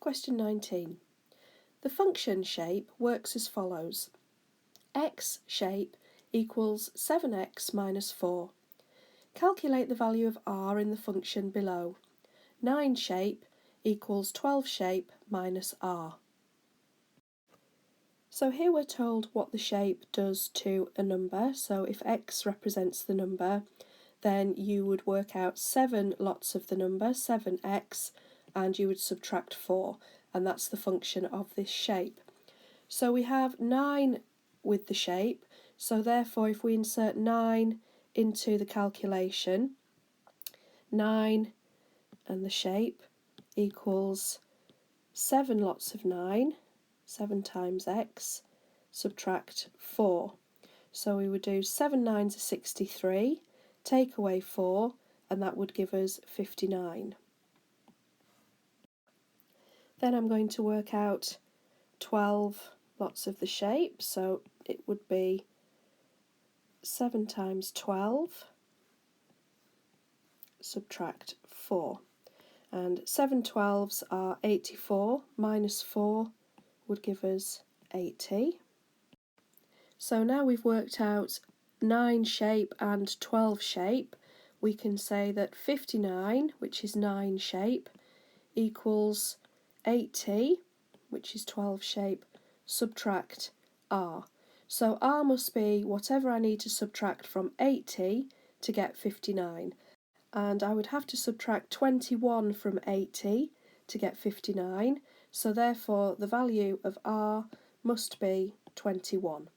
Question 19. The function shape works as follows. X shape equals 7x minus 4. Calculate the value of r in the function below. 9 shape equals 12 shape minus r. So here we're told what the shape does to a number. So if x represents the number, then you would work out 7 lots of the number, 7x, and you would subtract 4, and that's the function of this shape. So we have 9 with the shape, so therefore if we insert 9 into the calculation, 9 and the shape equals 7 lots of 9, 7 times x, subtract 4. So we would do 7 9s are 63, take away 4, and that would give us 59. Then I'm going to work out 12 lots of the shape, so it would be 7 times 12, subtract 4. And 7 12s are 84, minus 4 would give us 80. So now we've worked out 9 shape and 12 shape, we can say that 59, which is 9 shape, equals 80, which is 12 shape, subtract r. So r must be whatever I need to subtract from 80 to get 59. And I would have to subtract 21 from 80 to get 59, so therefore the value of r must be 21.